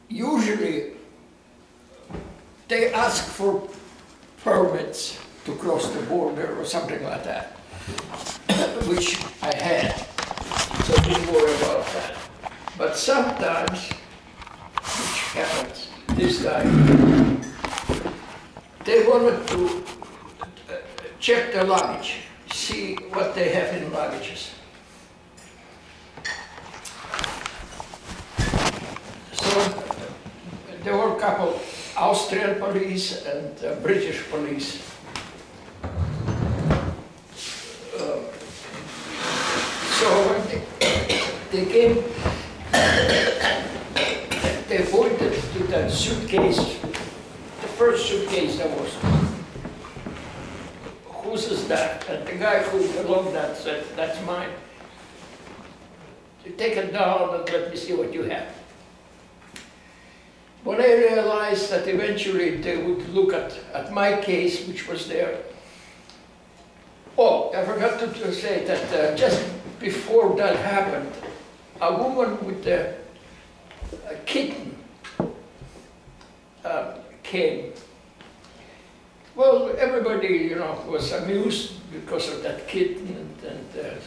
usually they ask for permits to cross the border or something like that, which I had, so don't worry about that. But sometimes, which happens this time, they wanted to check the luggage, see what they have in luggages. So there were a couple Austrian police and British police. So when they came, they pointed to that suitcase, the first suitcase that was, whose is that? And the guy who belonged that said, that's mine. You take it down and let me see what you have. When I realized that eventually they would look at my case, which was there. Oh, I forgot to say that just before that happened, a woman with a kitten came. Well, everybody, you know, was amused because of that kitten, and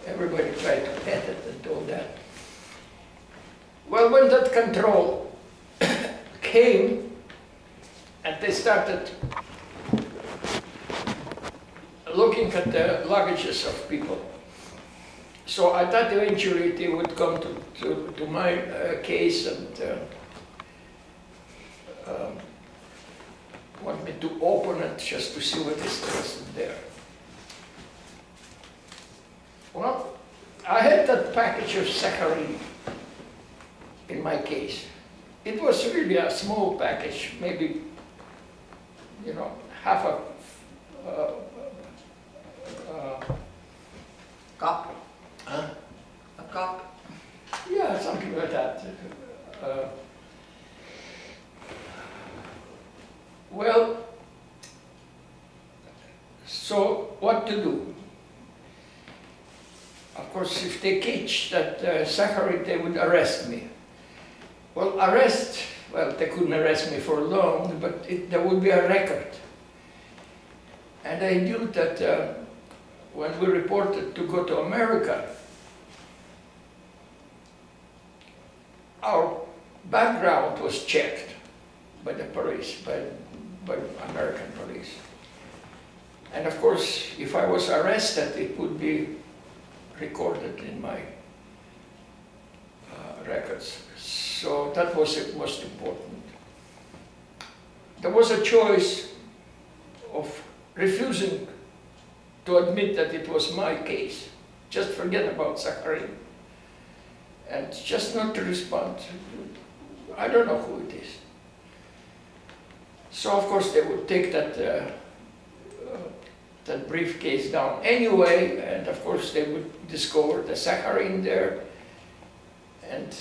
everybody tried to pet it and all that. Well, when that control came, and they started looking at the luggages of people. So I thought eventually they would come to my case and want me to open it just to see what is there. Well, I had that package of saccharin in my case. It was really a small package, maybe, you know, half a cup. Huh? A cup. Yeah, something like that. Well, so what to do? Of course, if they catch that saccharin, they would arrest me. Well, they couldn't arrest me for long, but there would be a record. And I knew that when we reported to go to America, our background was checked by the police, by American police. And of course, if I was arrested, it would be recorded in my records. So that was the most important. There was a choice of refusing to admit that it was my case. Just forget about saccharin. And just not to respond. I don't know who it is. So of course they would take that briefcase down anyway, and of course they would discover the saccharin there and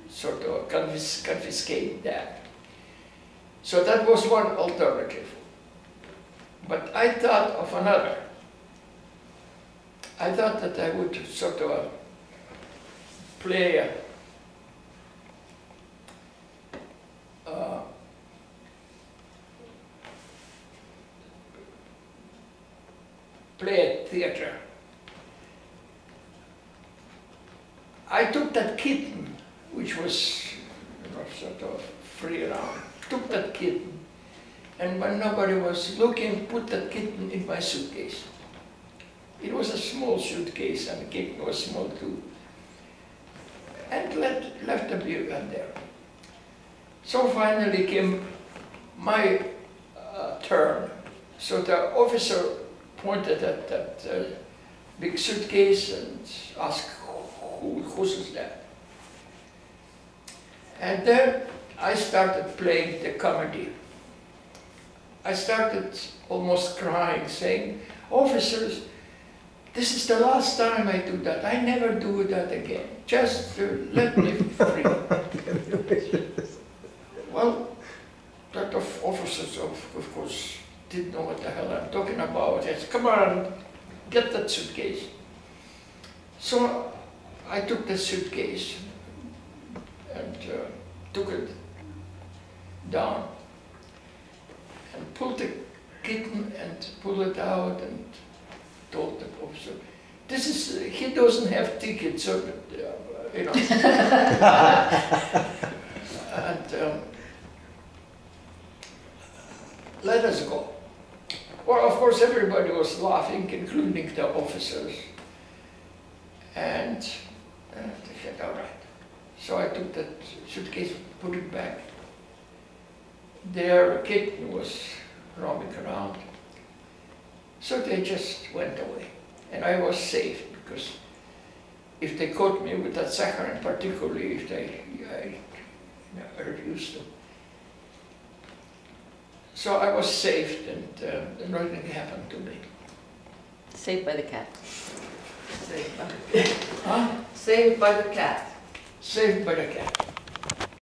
sort of confiscate that. So that was one alternative. But I thought of another. I thought that I would sort of play a theater. I took that kitten, which was, you know, sort of free around, took that kitten, and when nobody was looking, put that kitten in my suitcase. It was a small suitcase, and the kitten was small too, and left the beer gun there. So finally came my turn. So the officer pointed at that big suitcase and asked, whose is that? And then I started playing the comedy. I started almost crying, saying, officers, this is the last time I do that. I never do that again. Just let me free. Well, that officers, of course, didn't know what the hell I'm talking about. I said, come on, get that suitcase. So I took the suitcase and took it down and pulled the kitten and pulled it out and told the officer, this is, he doesn't have tickets, so, you know. And let us go. Well, of course, everybody was laughing, including the officers. And they said, all right. So I took that suitcase, put it back. Their kitten was roaming around. So they just went away. And I was safe, because if they caught me with that saccharin, particularly if I refused to. So I was saved, and nothing happened to me. Saved by the cat. Saved by the cat. Huh? Saved by the cat. Saved by the cat.